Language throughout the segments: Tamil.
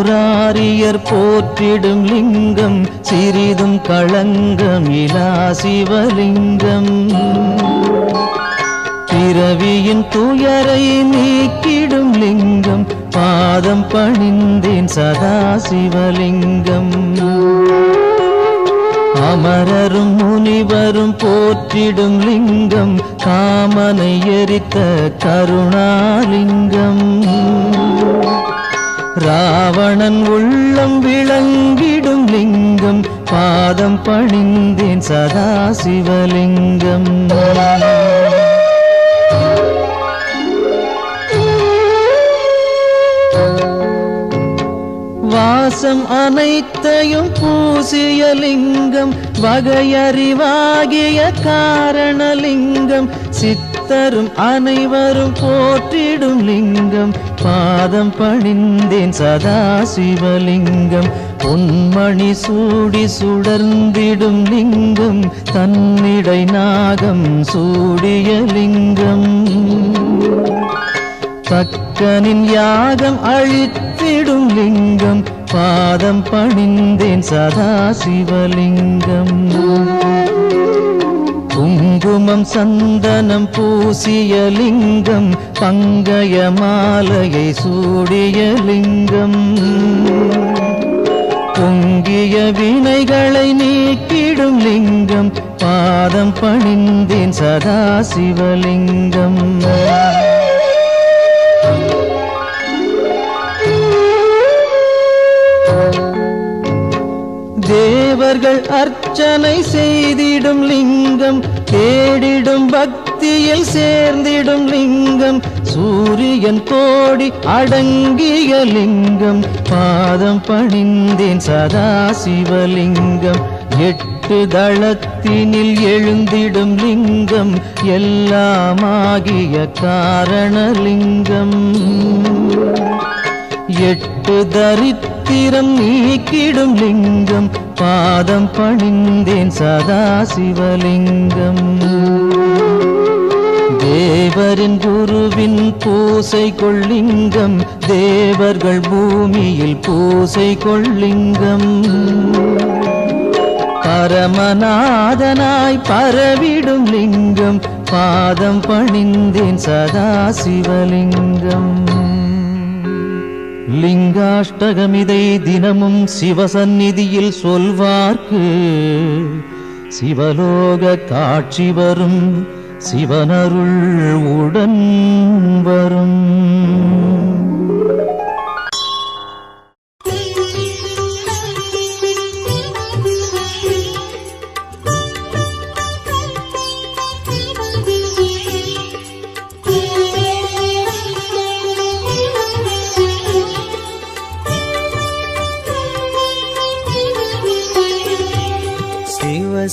மூராரியர் போற்றிடும் லிங்கம் சிறிதும் களங்கமிலா சிவலிங்கம். பிறவியின் துயரை நீக்கிடும் லிங்கம் பாதம் பணிந்தேன் சதா சிவலிங்கம். அமரரும் முனிவரும் போற்றிடும் லிங்கம் காமனை எரித்த கருணாலிங்கம். ராவணன் உள்ளம் விளங்கிடும் லிங்கம் பாதம் பணிந்தேன் சதா சிவலிங்கம். வாசம் அனைத்தையும் பூசிய லிங்கம் வகையறிவாகிய காரணலிங்கம். சித்தரும் அனைவரும் போற்றிடும் லிங்கம் பாதம் பணிந்தேன் சதா சிவலிங்கம். பொன்மணி சூடி சுடர்ந்திடும் லிங்கம் தன்னிடை நாகம் சூடிய லிங்கம். பக்கனின் யாகம் அழித்திடும் லிங்கம் பாதம் பணிந்தேன் சதா சிவலிங்கம். குங்குமம் சந்தனம் பூசிய லிங்கம் பங்கய மாலையை சூடிய லிங்கம். பொங்கிய வினைகளை நீக்கிடும் லிங்கம் பாதம் பணிந்தேன் சதா சிவலிங்கம். தேவர்கள் அர்ச்சனை செய்திடும் லிங்கம் தேடிடும் பக்தியில் சேர்ந்திடும் லிங்கம். சூரியன் கோடி அடங்கிய லிங்கம் பாதம் பணிந்தேன் சதா சிவலிங்கம். 8 தளத்தினில் எழுந்திடும் லிங்கம் எல்லாமாகிய காரணலிங்கம். 8 தரித்திரம் நீக்கிடும் லிங்கம் பாதம் பணிந்தேன் சதா சிவலிங்கம். தேவரின் குருவின் பூசை கொள்ளிங்கம் தேவர்கள் பூமியில் பூசை கொள்ளிங்கம். பரமநாதனாய் பரவிடும் லிங்கம் பாதம் பணிந்தேன் சதா சிவலிங்கம். லிங்காஷ்டகமிதை தினமும் சிவசந்நிதியில் சொல்வார்க்கு சிவலோக காட்சி வரும் சிவனருள் உடன் வரும்.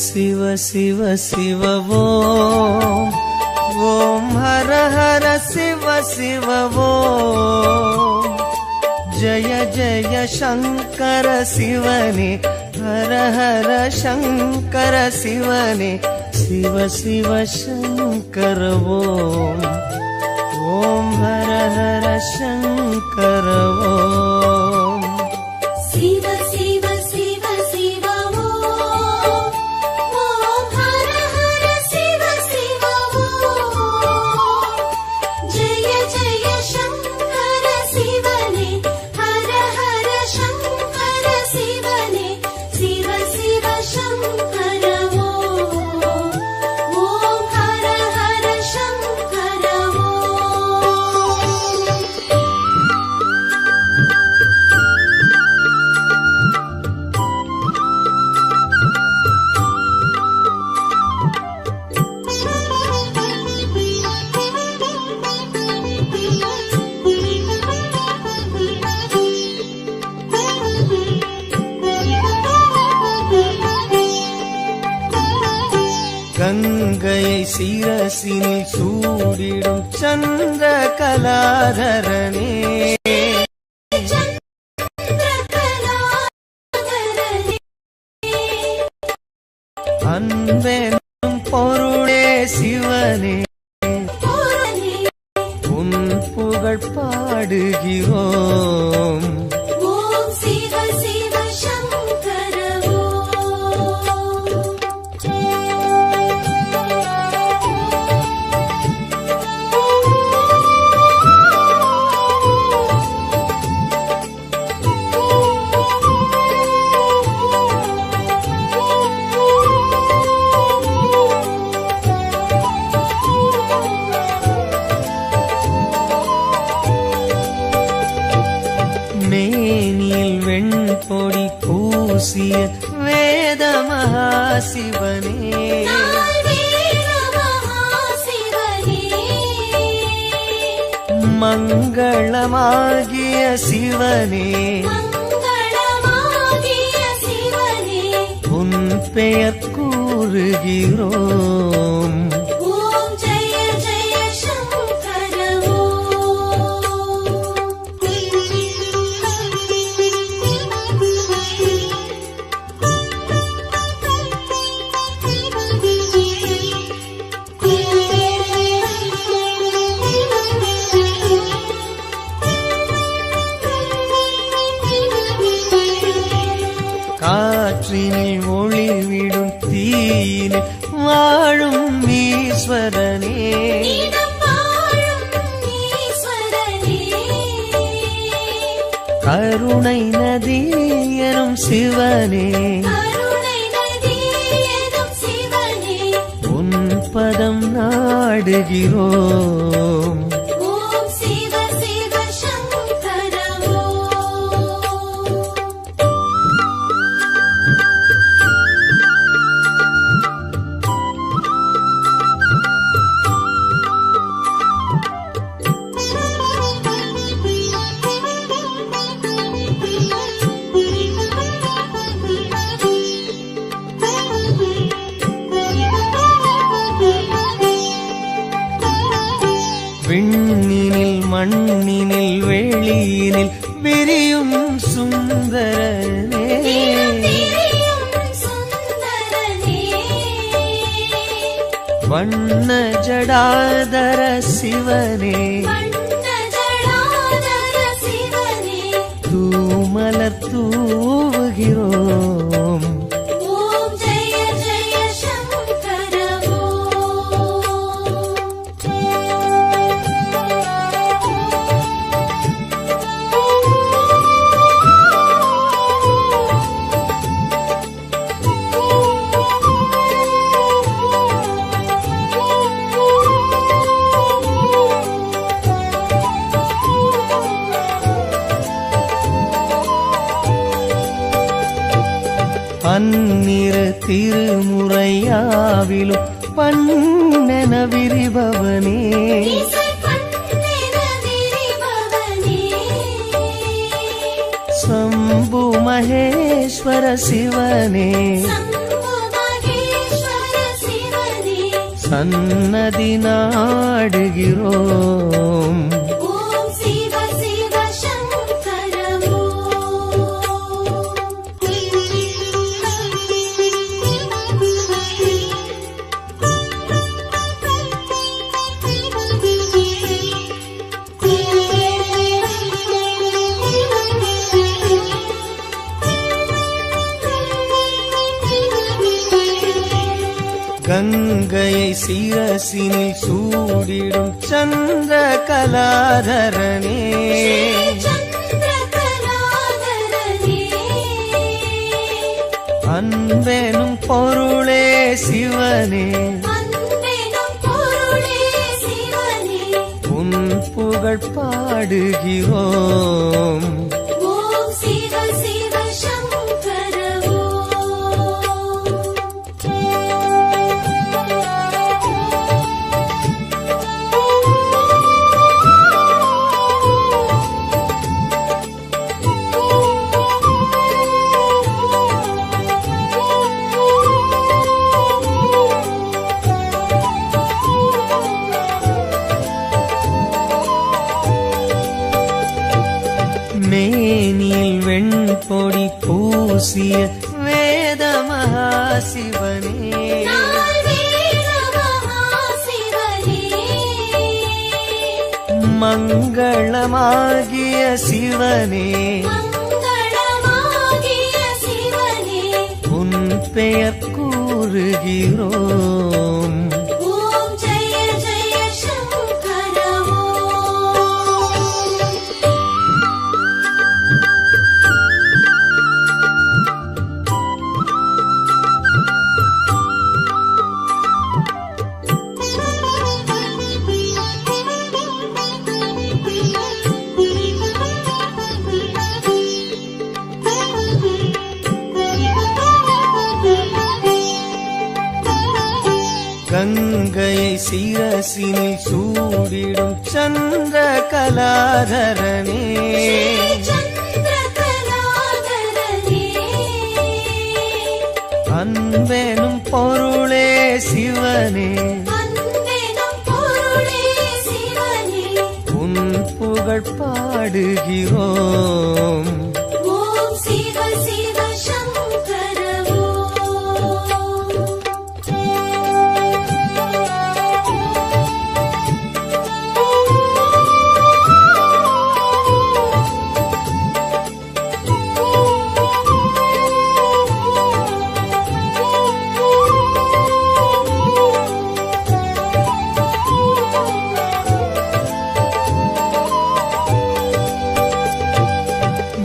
शिव शिव शिव ओम ओम हर हर शिव शिव ओम जय जय शंकर शिवने हर हर शंकर शिवने शिव शिव शंकर ओम ओम हर हर शंकर ओम शिव शिव शिव शिव ओम ओम हर हर शिव शिव ओम जय जय शंकर शिवने हर हर शंकर शिवने शिव शिव शंकर ओम ओम हर हर शंकर ओम கங்கையை சிரசினில் சூடிடும் சந்திர கலாதரனே அன்பெனும் பொருளே சிவனே உன் புகழ் பாடுகிறோம் ஓம் மங்களமாகிய சிவனே மங்களமாகிய சிவனே உன் பெயர் கூறுகிறோம். ஓம் ஜெய ஜெய சங்கர காற்றினில் ஒளிவிடும் தீயினில் வாழும் ஈஸ்வரனே நீடம் வாழும் ஈஸ்வரனே கருணை நதி எனும் சிவனே கருணை நதி எனும் சிவனே உன் பதம் நாடுகிறோம். ஓம் சிவ சிவ சங்கர விண்ணினில் மண்ணினில் வெளியினில் விரியும் சுந்தரனே திரியும் சுந்தரனே வண்ண ஜடாதர சிவனே வண்ண ஜடாதர சிவனே தூமலர் தூவுகிறோம். ஓம் ஜெய ஜெய சங்கர பன்னிரு திருமுறையாவிலும் பண்ணென விரிபவனே இசை பண்ணென விரிபவனே சம்பு மகேஸ்வர சிவனே சம்பு மகேஸ்வர சிவனே சன்னதி நாடுகிறோம். ஓம் சிவ சிவ சங்கர கங்கையை சிரசினில் சூடிடும் சந்திர கலாதரனே சந்திரகலாதரனே அன்பெனும் பொருளே சிவனே அன்பெனும் பொருளே சிவனே உன் புகழ் பாடுகிறோம். ஓம் சிவ சிவ சங்கர மேனில் வெண்பொடி பூசிய வேத மகாசிவனே நாள் வேத மகாசிவனே மங்களமாகிய சிவனே மங்களமாகிய சிவனே உன் பெயர் கூறுகிறோம். ஓம் ஜெய ஜெய சங்கர கங்கையை சிரசினில் சூடிடும் சந்திர கலாதரனே சந்திரகலாதரனே அன்பெனும் பொருளே சிவனே அன்பெனும் பொருளே சிவனே உன் புகழ் பாடுகிறோம் ஓம் சிவ சிவ சங்கர ஓம்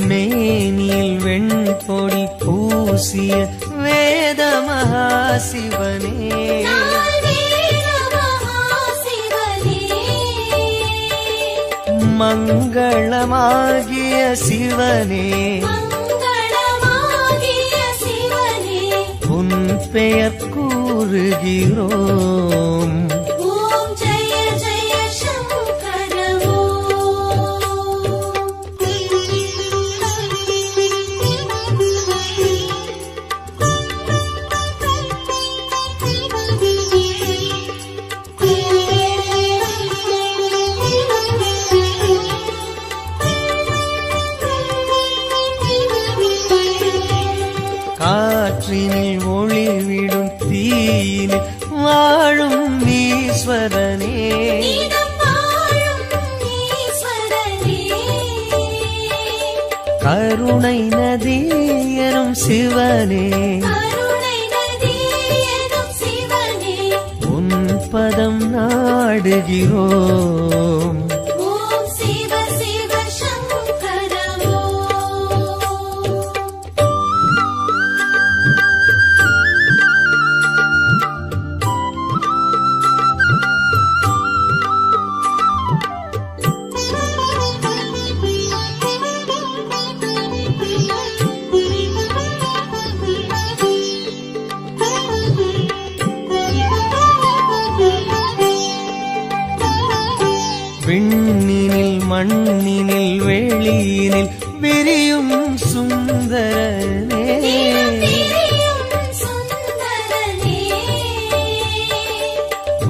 மேனில் வெண்பொடி பூசிய வேத மகாசிவனே நால்வேத மகாசிவனே மங்களமாகிய சிவனே மங்களமாகிய சிவனே உன் பெயர் கூறுகிறோம் ஓம் ஜெய ஜெய சங்கர காற்றினில் ஒளிவிடும் தீயினில் வாழும் ஈஸ்வரனே நீதம் வாழும் ஈஸ்வரனே கருணை நதி எனும் சிவனே கருணை நதி எனும் சிவனே உன் பதம் நாடுகிறோம் ஓம் சிவ சிவ சங்கர ஓம் விண்ணினில் மண்ணினில் வெளியினில் விரியும் சுந்தரனே திரியும் சுந்தரனே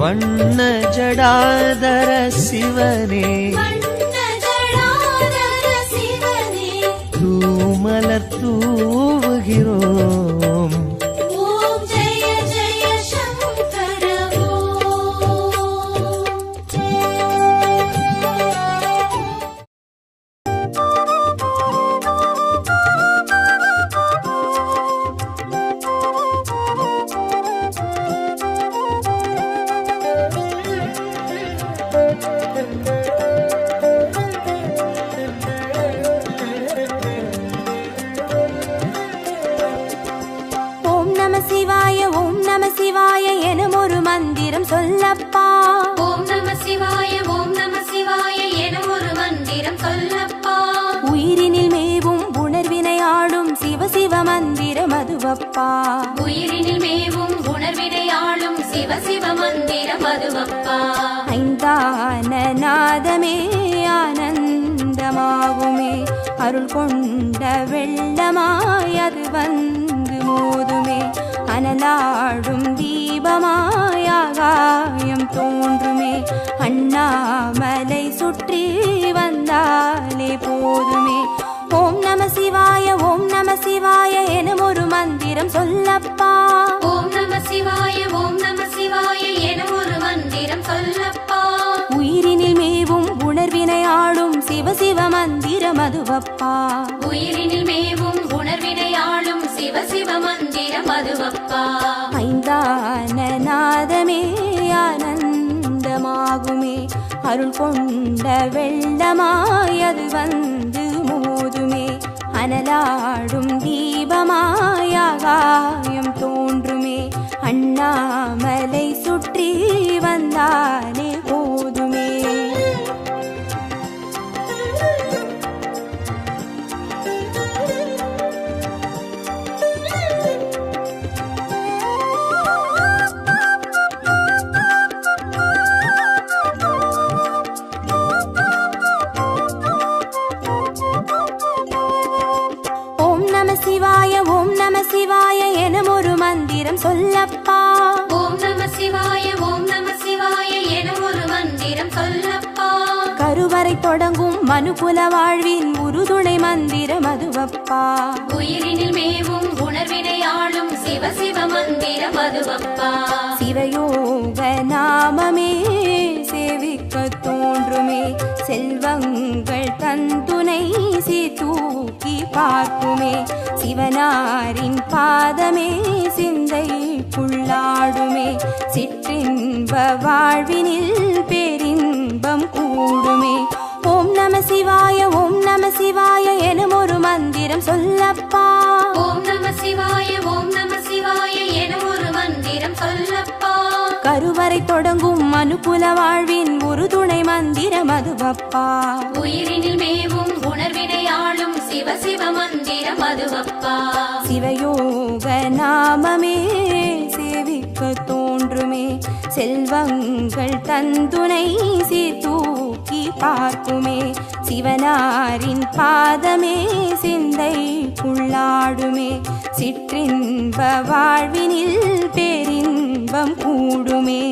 வண்ண ஜடாதர சிவனே வண்ண ஜடாதர சிவனே தூமலர் தூவுகிறோம் ஓம் ஜெய ஜெய சங்கர ஓம் ஓம் நம சிவாய எனும் ஒரு மந்திரம் சொல்லப்பா ஓம் நம சிவாய எனும் ஒரு மந்திரம் சொல்லப்பா உயிரினில் மேவும் உணர்வினை ஆளும் சிவ சிவ மந்திரம் அதுவப்பா உயிரினில் மேவும் உணர்வினை ஆளும் சிவ சிவ மந்திரம் அதுவப்பா ஐந்தான நாதமே ஆனந்தமாகுமே அருள் கொண்ட வெள்ளமாய் அது வந்து மோதுமே அனலாடும் தீபமாய் ஆகாயம் தோன்றுமே அண்ணாமலை சுற்றி வந்தாலே போதுமே ஓம் நம சிவாய எனும் ஒரு மந்திரம் சொல்லப்பா ஓம் நம சிவாய எனும் ஒரு மந்திரம் சொல்லப்பா உயிரினில் மேவும் உணர்வினை ஆளும் சிவ சிவ மந்திரம் அதுவப்பா உயிரினில் மேவும் உணர்வினை ஆளும் சிவ சிவ மந்திரம் அதுவப்பா ஐந்தான நாதமே ஆனந்தமாகுமே அருள் கொண்ட வெள்ளமாய் அது வந்து மோதுமே அனலாடும் தீபமாய் ஆகாயம் தோன்றுமே அண்ணாமலை சுற்றி வந்தாலே போதுமே மனுகுல வாழ்வின் உறுதுணை மந்திரம் அதுவப்பா. உயிரினில் மேவும் உணர்வினையாளும் சிவ சிவ மந்திரம் அதுவப்பா. சிவயோக நாமமே சேவிக்க தோன்றுமே, செல்வங்கள் தந்துணை சீர்தூக்கி பார்க்குமே, சிவனாரின் பாதமே சிந்தைக்குள்ளாடுமே, சிற்றின்ப வாழ்வினில் பேரின்பம் கூடுமே. ஓம் நம சிவாய ஓம் நம சிவாய எனும் ஒரு மந்திரம் சொல்லப்பா. ஓம் நம சிவாய ஓம் நம சிவாய எனும் ஒரு மந்திரம் சொல்லப்பா. கருவறை தொடங்கும் மனுகுல வாழ்வின் உறுதுணை மந்திரம் அதுவப்பா. உயிரினில் மேவும் உணர்வினையாளும் சிவ சிவ மந்திரம் அதுவப்பா. சிவயோக நாமமே சேவிக்க தோன்றுமே, செல்வங்கள் தந்துணை சீர்தூக்கி பார்க்குமே, சிவனாரின் பாதமே சிந்தைக்குள்ளாடுமே, சிற்றின்ப வாழ்வினில் பேரின்பம் கூடுமே.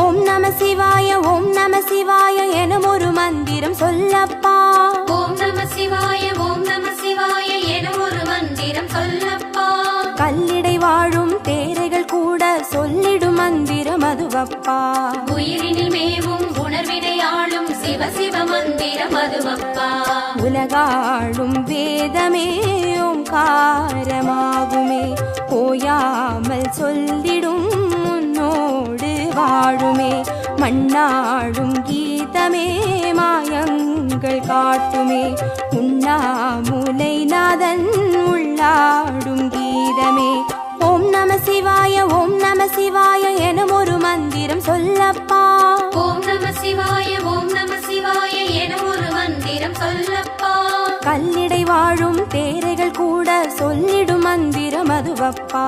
ஓம் நம சிவாய ஓம் நம சிவாய எனும் ஒரு மந்திரம் சொல்லப்பா. ஓம் நம சிவாய ஓம் நம சிவாய எனும் ஒரு மந்திரம் சொல்லப்பா. கல்லிடை வாழும் தேரைகள் கூட சொல்லிடும் மந்திரம் அதுவப்பா. உயிரினில் மேவும் உணர்வினையாளும் சிவ சிவ மந்திரம் அதுவப்பா. உலகாளும் வேதமே ஓங்காரமாகுமே, ஓயாமல் சொல்லிடும் உன்னோடு வாழுமே, மண்ணாடும் கீதமே மாயங்கள் காட்டுமே, உண்ணாமுலை நாதன் உள்ளாடும் கீதமே. ஓம் நம சிவாய ஓம் நம சிவாய எனும் ஒரு மந்திரம் சொல்லப்பா. ஓம் நம சிவாய ஓம் நம சிவாய எனும் ஒரு மந்திரம் சொல்லப்பா. கல்லிடை வாழும் தேரைகள் கூட சொல்லிடும் மந்திரம் அதுவப்பா.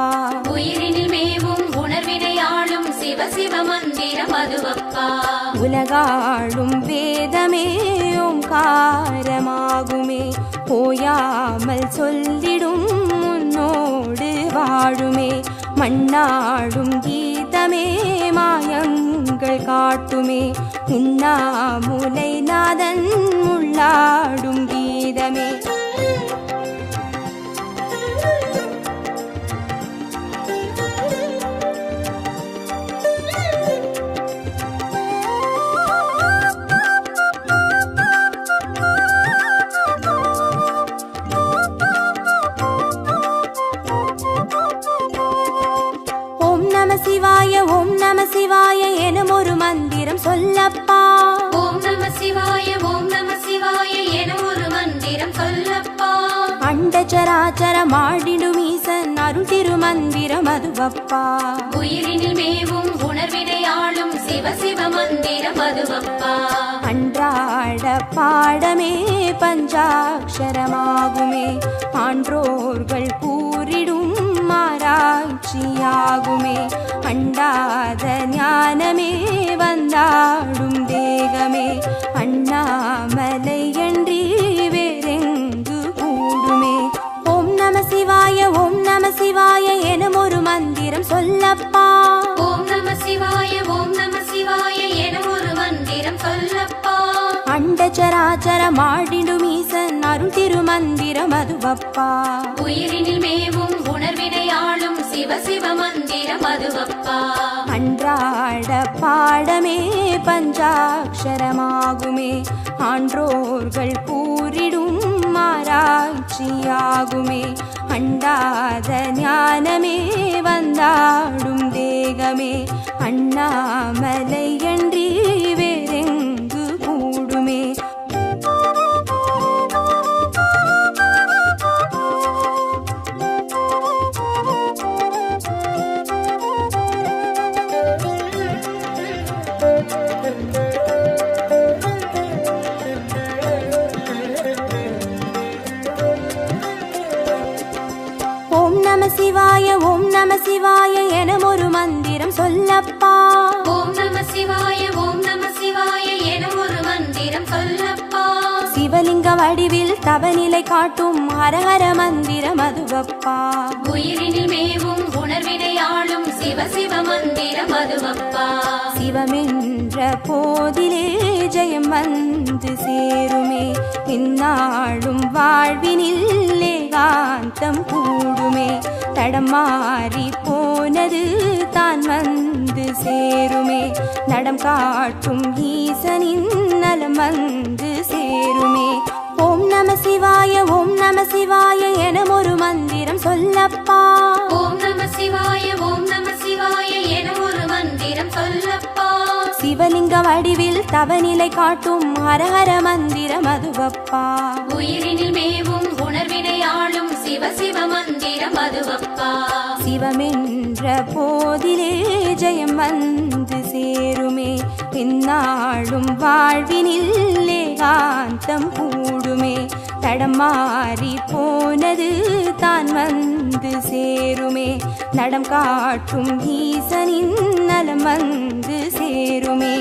உயிரினில் மேவும் உணர்வினையாளும் சிவ சிவ மந்திரம் அதுவப்பா. உலகாளும் வேதமே ஓங்காரமாகுமே, ஓயாமல் சொல்லிடும் உன்னோடு வாழுமே, மண்ணாடும் கீதமே மாயங்கள் காட்டுமே, உண்ணாமுலை நாதன் உள்ளாடும் கீதமே. ஓம் நம சிவாய ஓம் நம சிவாய எனும் ஒரு மந்திரம் சொல்லப்பா. ஓம் நம சிவாய ஓம் நம சிவாய எனும் ஒரு மந்திரம் சொல்லப்பா. அண்டச்சராச்சரம் ஆடிடும் ஈசன் அருள் திருமந்திரம் அதுவப்பா. உயிரினில் மேவும் உணர்வினையாளும் சிவ சிவ மந்திரம் அதுவப்பா. அன்றாட பாடமே பஞ்சாட்சரமாகுமே, ஆன்றோர்கள் கூறிடும் ஆராய்ச்சியாகுமே, அண்டாத ஞானமே வந்தாடும் தேகமே, அண்ணாமலை என்றி வேறெங்கு கூடுமே. ஓம் நம சிவாய ஓம் நம சிவாய எனும் ஒரு மந்திரம் சொல்லப்பா. ஓம் நம சிவாய ஓம் நம சிவாய எனும் ஒரு மந்திரம் சொல்லப்பா. அண்டச்சராச்சரம் ஆடிடும் ஈசன் அருள் திருமந்திரம் அதுவப்பா. உயிரினில் மேவும் உணர்வினையாளும் சிவ சிவ மந்திரம் அதுவப்பா. அன்றாட பாடமே பஞ்சாட்சரமாகுமே, ஆன்றோர்கள் கூறிடும் ஆராய்ச்சியாகுமே, அண்டாத ஞானமே வந்தாடும் தேகமே, அண்ணாமலை என்றி வேறெங்கு கூடுமே. ஓம் நம சிவாய ஓம் நம சிவாய எனும் ஒரு மந்திரம் சொல்லப்பா. ஓம் நம சிவாய ஓம் நம சிவாய எனும் ஒரு மந்திரம் சொல்லப்பா. சிவலிங்க வடிவில் தவநிலை காட்டும் ஹரஹர மந்திரம் அதுவப்பா. உயிரினில் மேவும் உணர்வினை ஆளும் சிவ சிவ மந்திரம் அதுவப்பா. சிவமென்ற போதிலே ஜெயம் வந்து சேருமே, இந்நாளும் வாழ்வினில் ஏகாந்தம் கூடுமே. தடம் மாறி போனது தான் வந்து சேருமே, நடம் காட்டும் ஈசனின் நலம் வந்து சேருமே. ஓம் நம சிவாய ஓம் நம சிவாய எனும் ஒரு மந்திரம் சொல்லப்பா. ஓம் நம சிவாய ஓம் நம சிவாய எனும் ஒரு மந்திரம் சொல்லப்பா. சிவலிங்க வடிவில் தவநிலை காட்டும் ஹரஹர மந்திரம் அதுவப்பா. உயிரினில் மேவும் உணர்வினை ஆளும் சிவ சிவ மந்திரம் அதுவப்பா. சிவமென்ற போதிலே ஜெயம் வந்து சேருமே, இந்நாளும் வாழ்வினில் ஏகாந்தம் கூடுமே. தடம் மாறி போனது தான் வந்து சேருமே, நடம் காட்டும் ஈசனின் நலம் வந்து சேருமே.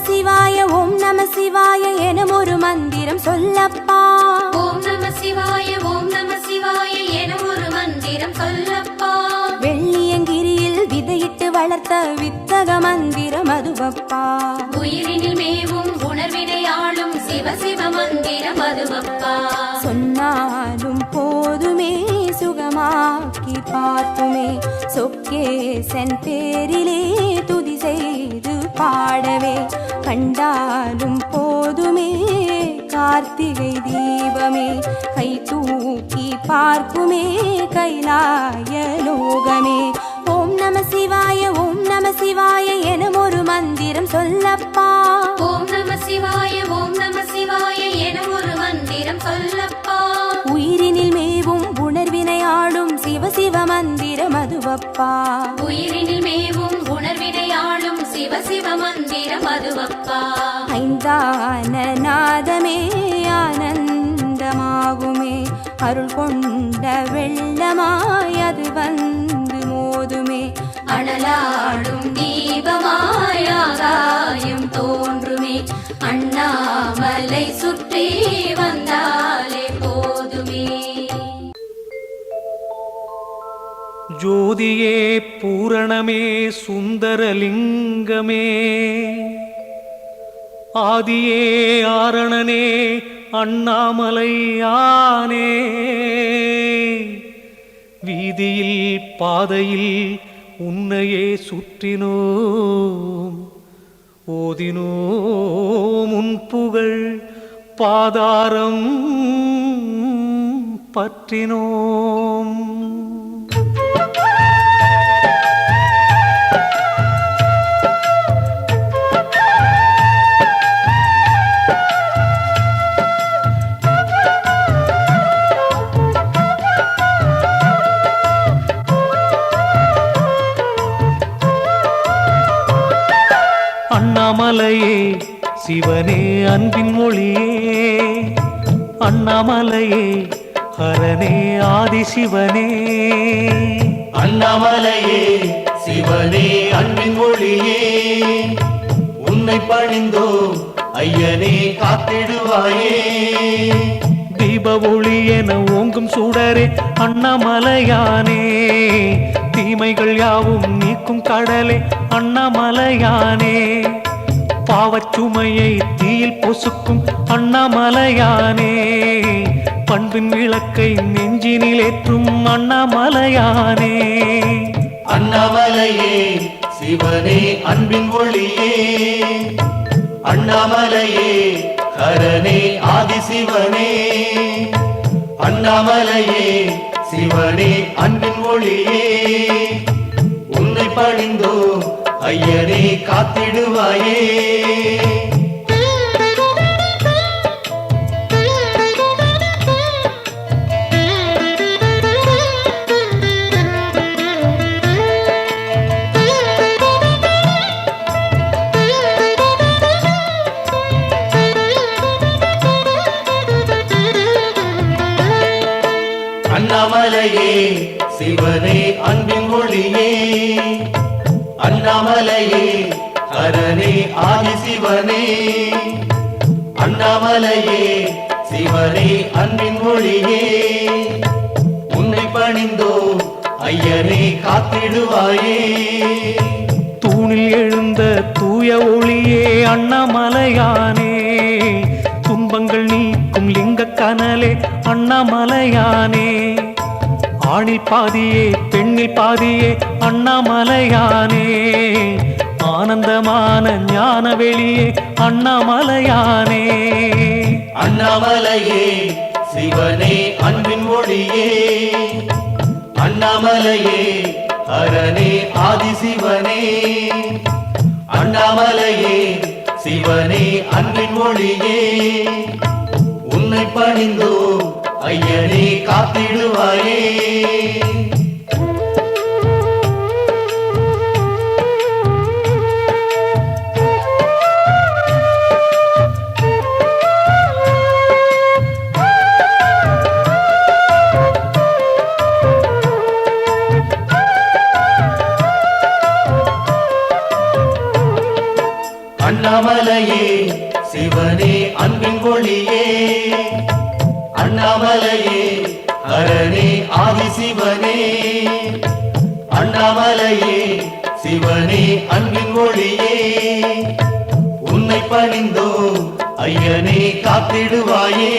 சிவாய ஓம் நம சிவாய எனும் ஒரு மந்திரம் சொல்லப்பா. ஓம் நம சிவாய ஓம் நம சிவாய எனும் ஒரு மந்திரம் சொல்லப்பா. வெள்ளியங்கிரியில் விதையிட்டு வளர்த்த வித்தக மந்திரம் அதுவப்பா. உயிரினில் மேவும் உணர்வினை ஆளும் சிவ சிவ மந்திரம் அதுவப்பா. சொன்னாலும் போதுமே சுகமாக்கி பார்த்துமே, சொக்கேசன் பேரிலே துதி செய்து பாடவே. கண்டாலும் போதுமே கார்த்திகை தீபமே, கை தூக்கி பார்க்குமே கைலாய லோகமே. ஓம் நம சிவாய ஓம் நம சிவாய எனும் ஒரு மந்திரம் சொல்லப்பா. ஓம் நம சிவாய ஓம் நம சிவாய எனும் ஒரு மந்திரம் சொல்லப்பா. உயிரினில் மேவும் உணர்வினை ஆளும் சிவ சிவ மந்திரம் அதுவப்பா. உயிரினில் மேவும் உணர்வினை ஆளும் சிவ சிவ மந்திரம் அதுவப்பா. ஐந்தான நாதமே ஆனந்தமாகுமே, அருள் கொண்ட வெள்ளமாய் அது வந்து மோதுமே. அனலாடும் தீபமாய் ஆகாயம் தோன்றுமே, அண்ணாமலை சுற்றி வந்தாலே போதுமே. ஜோதியே பூரணமே சுந்தரலிங்கமே, ஆதியே ஆரணனே அண்ணாமலையானே. வீதியில் பாதையில் உன்னையே சுற்றினோம், ஓதினோம் உன் புகழ் பாதாரம் பற்றினோம். அண்ணாமலையே சிவனே அன்பின் மொழியே, அண்ணாமலையே ஹரனே ஆதிசிவனே. அண்ணாமலையே சிவனே அன்பின் மொழியே, உன்னை பணிந்தோ ஐயனே காத்திடுவாயே. தீப ஒளி என ஓங்கும் சுடரே அண்ணாமலையானே, தீமைகள் யாவும் நீக்கும் கடலே அண்ணாமலையானே. பாவச்சுமையை தீயில் பொசுக்கும் அண்ணாமலையானே, பண்பின் விளக்கை நெஞ்சினில் ஏற்றும் அண்ணாமலையானே. அண்ணாமலையே சிவனே அன்பின் ஒளியே, அண்ணாமலையே ஹரனே ஆதிசிவனே. அண்ணாமலையே சிவனே அன்பின் ஒளியே, உன்னை பணிந்தோ ஐயனே காத்திடுவாயே. அண்ணாமலையே சிவனே அன்பின் ஒளியே அண்ணாமலையே ஹரனே ஆதிசிவனே அண்ணாமலையே சிவனே அன்பின் ஒளியே உன்னை பணிந்தோ ஐயனே காத்திடுவாயே தூணில் எழுந்த தூய ஒளியே அண்ணாமலையானே துன்பங்கள் நீக்கும் லிங்க கனலே அண்ணாமலையானே ஆணில் பாதியே பெண்ணில் பாதியே அண்ணாமலையானே ஆனந்தமான ஞான வெளியே அண்ணாமலையானே அண்ணாமலையே சிவனே அன்பின் ஒளியே அண்ணாமலையே ஹரனே ஆதிசிவனே அண்ணாமலையே சிவனே அன்பின் ஒளியே உன்னை பணிந்தோ ஐயனே காத்திடுவாயே அண்ணாமலையே சிவனே அன்பின் ஒளியே அண்ணாமலையே ஹரனே ஆதிசிவனே அண்ணாமலையே சிவனே அன்பின் ஒளியே உன்னை பணிந்தோ ஐயனே காத்திடுவாயே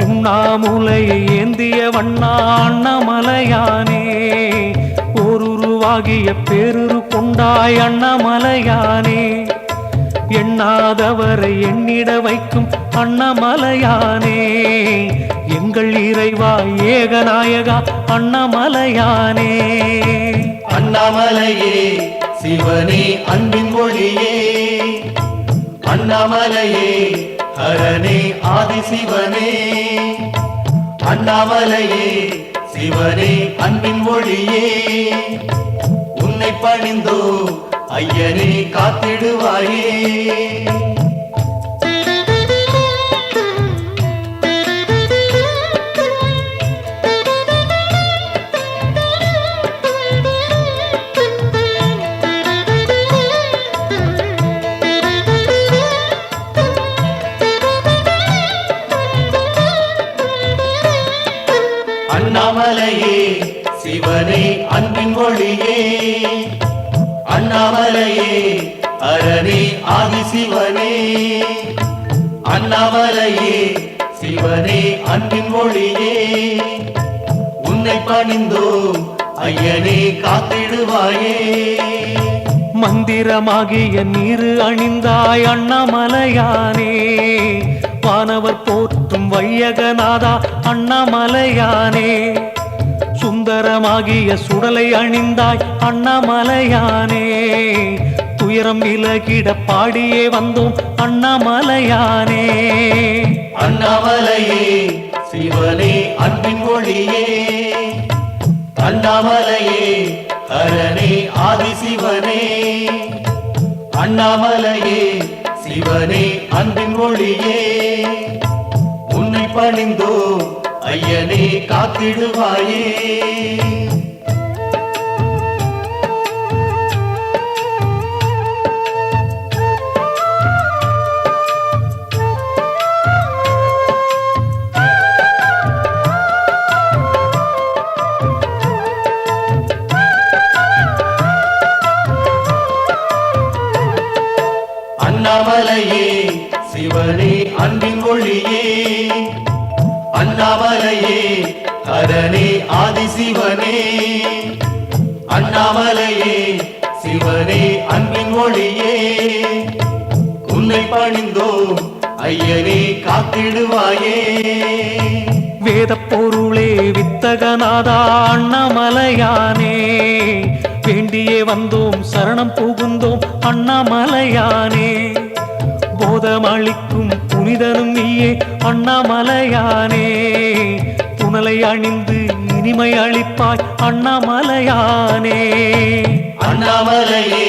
உண்ணாமுலையை ஏந்திய வண்ணா அண்ணாமலையானே ஓருருவாகிய பேருரு கொண்டாய் அண்ணாமலையானே எண்ணாதவரை எண்ணிட வைக்கும் அண்ணாமலையானே எங்கள் இறைவா ஏகநாயகா அண்ணாமலையானே அண்ணாமலையே சிவனே அன்பின் ஒளியே அண்ணாமலையே ஹரனே ஆதிசிவனே அண்ணாமலையே சிவனே அன்பின் ஒளியே உன்னை பணிந்தோ ஐயனே காத்திடுவாயே அண்ணாமலையே சிவனே அன்பின் ஒளியே அண்ணாமலையே ஹரனே ஆதிசிவனே அண்ணாமலையே சிவனே அன்பின் ஒளியே உன்னை பணிந்தோ ஐயனே காத்திடுவாயே மந்திரமாகிய நீரு அணிந்தாய் அண்ணாமலையானே வானவர் போற்றும் வையகநாதா அண்ணாமலையானே சுந்தரமாகிய சுடலை அணிந்தாய் அண்ணாமலையானே துயரம் விலகிட பாடியே வந்தோம் அண்ணாமலையானே அண்ணாமலையே சிவனே அன்பின் ஒளியே அண்ணாமலையே ஹரனே ஆதிசிவனே அண்ணாமலையே சிவனே அன்பின் ஒளியே உன்னை பணிந்தோ ஐயனே காத்திடுவாயே அண்ணாமலையே சிவனே அன்பின் ஒளியே அண்ணாமலையே ஹரனே ஆதிசிவனே அண்ணாமலையே சிவனே அன்பின் ஒளியே உன்னை பணிந்தோ ஐயனே காத்திடுவாயே வேத பொருளே வித்தகநாதா அண்ணாமலையானே வேண்டியே வந்தோம் சரணம் புகுந்தோம் அண்ணாமலையானே போதமளிக்கும் புனிதனும் நீயே அண்ணாமலையானே புனலை அணிந்து இனிமை அளிப்பாய் அண்ணாமலையானே அண்ணாமலையே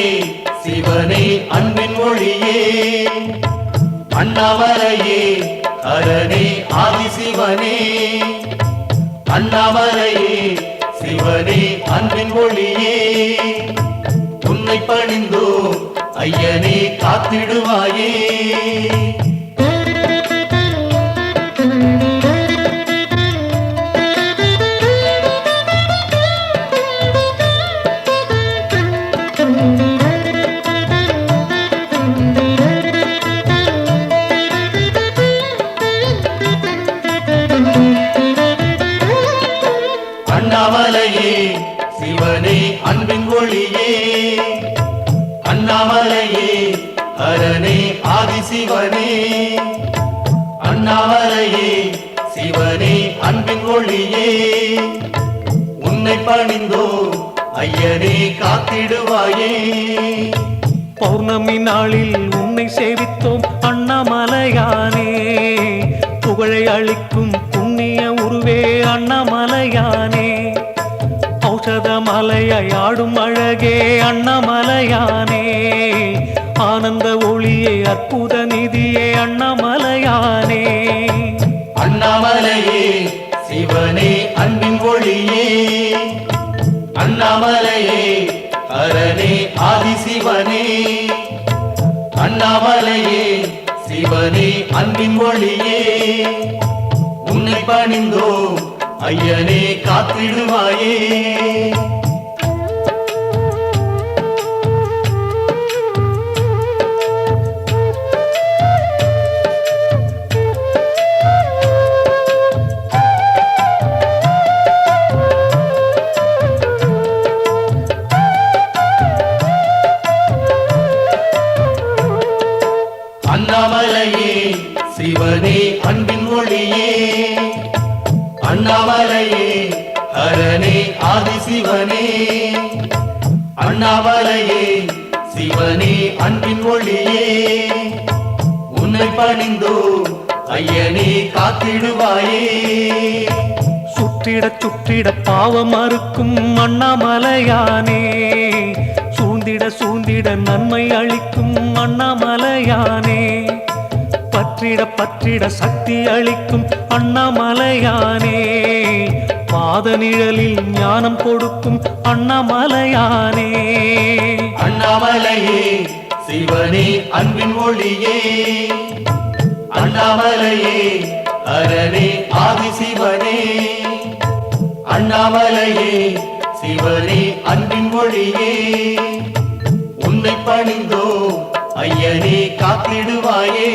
சிவனே அன்பின் ஒளியே அண்ணாமலையே ஹரனே ஆதிசிவனே அண்ணாமலையே சிவனே அன்பின் ஒளியே உன்னை பணிந்தோம் ஐயனே காத்திடுவாயே அண்ணாமலையே சிவனே அன்பின் ஒளியே அண்ணாமலையே ஹரனே ஆதிசிவனே அண்ணாமலையே சிவனே அன்பின் ஒளியே உன்னை பணிந்தோ ஐயனே காத்திடுவாயே பௌர்ணமி நாளில் உன்னை சேவித்தோம் அண்ணாமலையானே புகழை அளிக்கும் புண்ணிய உருவே அண்ணாமலையானே ஔஷத மலையாய் ஆடும் அழகே அண்ணாமலையானே ஆனந்த ஒளியே அற்புத நிதியே அண்ணாமலையானே அண்ணாமலையே சிவனே அன்பின் ஒளியே அண்ணாமலையே ஹரனே ஆதிசிவனே அண்ணாமலையே சிவனே அன்பின் ஒளியே உன்னை பணிந்தோ ஐயனே காத்திடுவாயே அண்ணாமலையே சிவனே அன்பின் ஒளியே அண்ணாமலையே ஹரனே ஆதிசிவனே அண்ணாமலையே சிவனே அன்பின் ஒளியே உன்னை பணிந்தோ ஐயனே காத்திடுவாயே சுற்றிட சுற்றிட பாவம் அறுக்கும் அண்ணாமலையானே சூழ்ந்திட சூழ்ந்திட நன்மை அளிக்கும் அண்ணாமலையானே பற்றிட பற்றிட சக்தி அளிக்கும் அண்ணாமலையானே பாத நிழலில் ஞானம் கொடுக்கும் அண்ணாமலையானே அண்ணாமலையே சிவனே அன்பின் ஒளியே அண்ணாமலையே ஹரனே ஆதிசிவனே அண்ணாமலையே சிவனே அன்பின் ஒளியே உன்னை பணிந்தோ ஐயனே காத்திடுவாயே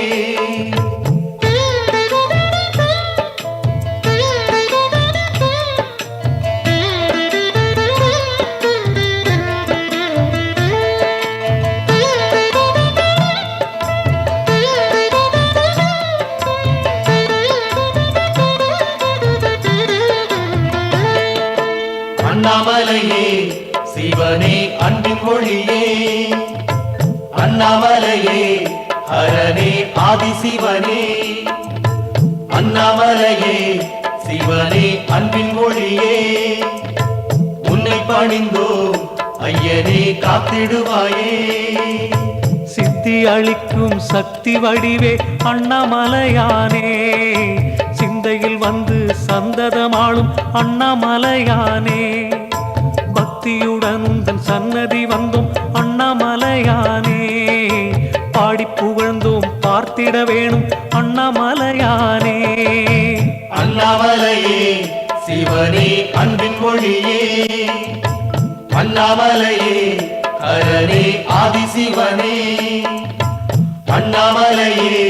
அண்ணாமலையே சிவனே அன்பின் ஒளியே அண்ணாமலையே ஹரனே ஆதிசிவனே அண்ணாமலையே சிவனே அன்பின் ஒளியே உன்னை பணிந்தோ ஐயனே காத்திடுவாயே சித்தி அளிக்கும் சக்தி வடிவே அண்ணாமலையானே சிந்தையில் வந்து சந்ததமாளும் அண்ணாமலையானே பக்தியுடன் உந்தன் சன்னதி வந்தோம் அண்ணாமலையானே பாடி புகழ்ந்தோம் பார்த்திட வேணும் அண்ணாமலையானே அண்ணாமலையே சிவனே அன்பின் ஒளியே அண்ணாமலையே ஹரனே ஆதிசிவனே அண்ணாமலையே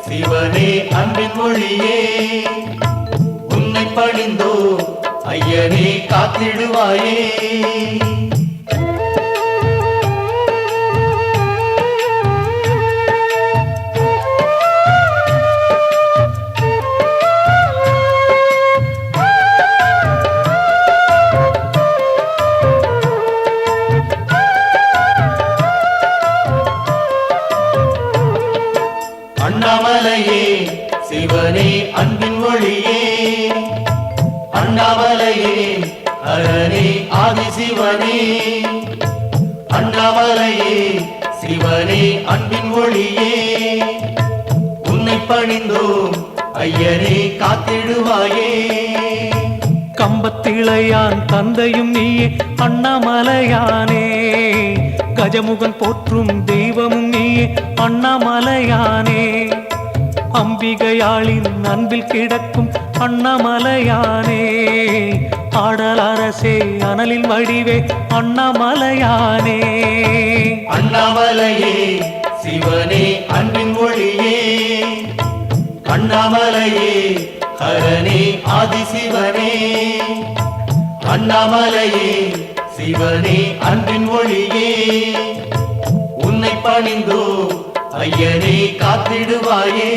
சிவனே அன்பின் ஒளியே உன்னை பணிந்தோ ஐயனே காத்திடுவாயே அண்ணாமலையே சிவனே அன்பின் ஒளியே அண்ணாமலையே ஹரனே ஆதிசிவனே அண்ணாமலையே சிவனே அன்பின் ஒளியே உன்னை பணிந்தோ ஐயனே காத்திடுவாயே கம்பத்திளையான் தந்தையும் நீயே அண்ணாமலையானே கஜமுகன் போற்றும் தெய்வமும் நீயே அண்ணாமலையானே அம்பிகையாளின் அன்பில் கிடக்கும் அண்ணாமலையானே ஆடல் அரசே அனலின் வடிவே அண்ணாமலையானே அண்ணாமலையே சிவனே அன்பின் ஒளியே அண்ணாமலையே ஹரனே ஆதிசிவனே அண்ணாமலையே சிவனே அன்பின் ஒளியே உன்னை பணிந்தோ ஐயனே காத்திடுவாயே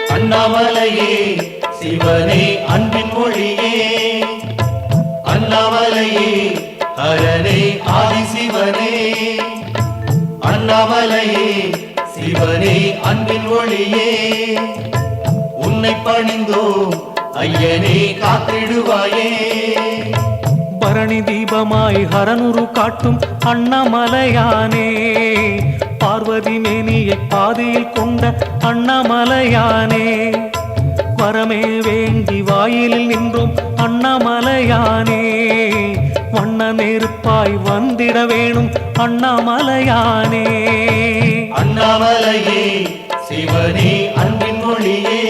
அண்ணாமலையே சிவனே அன்பின் மொழியே அண்ணாமலையே ஹரனே ஆதிசிவனே அண்ணாமலையே சிவனே அன்பின் ஒளியே உன்னை பணிந்தோ ஐயனே காத்திடுவாயே பரணி தீபமாய் ஹரனுரு காட்டும் அண்ணாமலையானே பார்வதி மேனியை பாதியில் கொண்ட அண்ணாமலையானே வரமே வேண்டி வாயிலில் நின்றோம் அண்ணாமலையானே வண்ண நெருப்பாய் வந்திட வேணும் அண்ணாமலையானே அண்ணாமலையே சிவனே அன்பின் மொழியே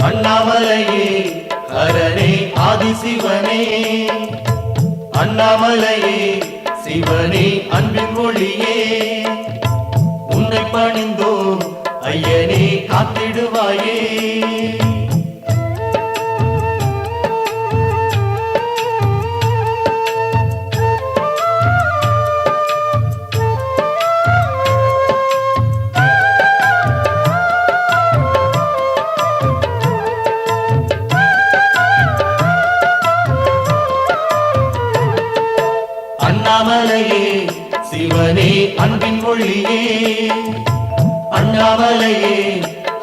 அண்ணாமலையே ஹரனே ஆதிசிவனே அண்ணாமலையே சிவனே அன்பின் மொழியே உன்னை பணிந்தோ ஐயனே காத்திடுவாயே அண்ணாமலையே சிவனே அன்பின் மொழியே அண்ணாமலையே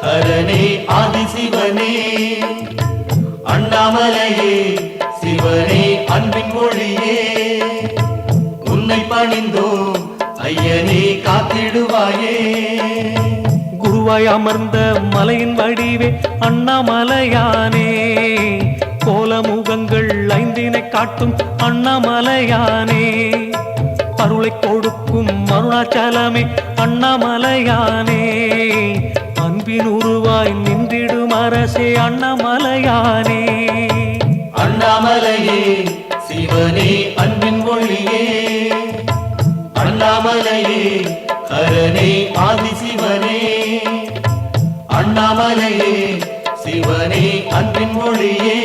ஹரனே ஆதிசிவனே அண்ணாமலையே சிவனே அன்பின் மொழியே உன்னை பணிந்தோ ஐயனே காத்திடுவாயே குருவாய் அமர்ந்த மலையின் வடிவே அண்ணாமலையானே கோலமுகங்கள் ஐந்தினை காட்டும் அண்ணாமலையானே அருளை கொடுக்கும் அருணாச்சலமே அண்ணாமலையானே அன்பின் உருவாய் நின்றிடும் அரசே அண்ணாமலையானே அண்ணாமலையே சிவனே அன்பின் மொழியே அண்ணாமலையே ஹரனே ஆதிசிவனே அண்ணாமலையே சிவனே அன்பின் மொழியே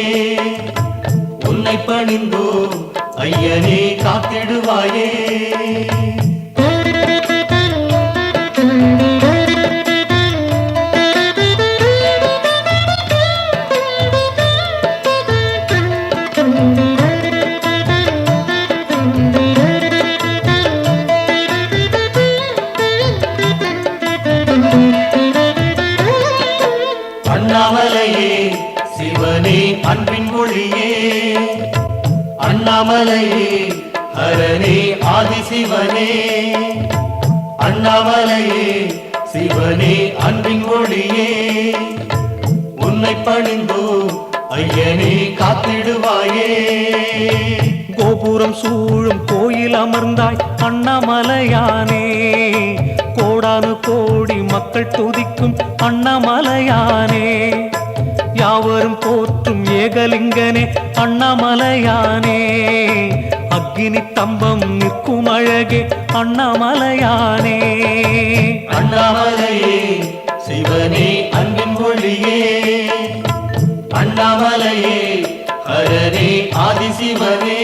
உன்னை பணிந்தோ ஐயனே காத்திடுவாயே அண்ணாமலையே சிவனே அன்பின் மொழியே அண்ணாமலையே ஹரனே ஆதிசிவனே அண்ணாமலையே சிவனே அன்பின் மொழியே உன்னை பணிந்தோ ஐயனே காத்திடுவாயே கோபுரம் சூழும் கோயில் அமர்ந்தாய் அண்ணாமலையானே கோடானு கோடி மக்கள் துதிக்கும் அண்ணாமலையானே யாவரும் போற்றும் ஏகலிங்கனே அண்ணாமலையானே அக்கினி தம்பம் நிற்கும் அழகே அண்ணாமலையானே அண்ணாமலையே சிவனே அன்பின் மொழியே அண்ணாமலையே ஹரனே ஆதிசிவனே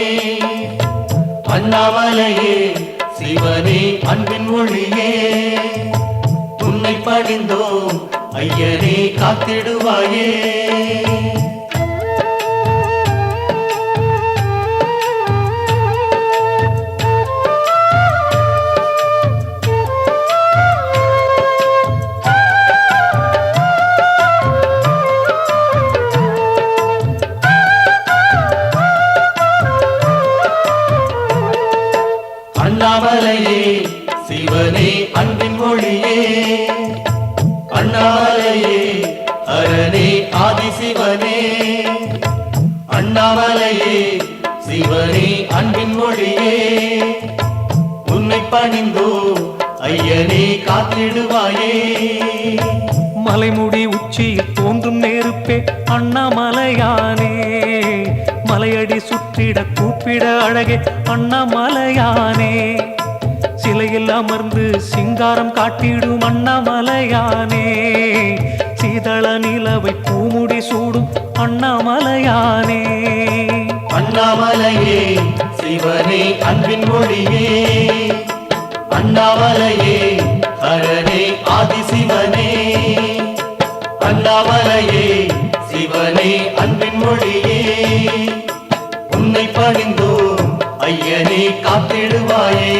அண்ணாமலையே சிவனே அன்பின் மொழியே உன்னை பணிந்தோ ஐயனே காத்திடுவாயே அண்ணாமலையே சிவனே அன்பின் ஒளியே அண்ணாமலையே ஹரனே ஆதிசிவனே அண்ணாமலையே சிவனே அன்பின் ஒளியே உன்னை பணிந்தோ ஐயனே காத்திடுவாயே மலைமுடி உச்சியில் தோன்றும் நெருப்பே அண்ணாமலையானே மலையடி சுற்றிட கூப்பிட அழகே அண்ணாமலையானே சிலையில் அமர்ந்து சிங்காரம் காட்டிடும் அண்ணாமலையானே சீதள நிலவை பூமுடி சூடும் அண்ணாமலையானே அண்ணாமலையே சிவனே அன்பின் மொழியே அண்ணாமலையே ஹரனே ஆதிசிவனே அண்ணாமலையே சிவனே அன்பின் மொழியே உன்னை பணிந்தோ ஐயனே காத்திடுவாயே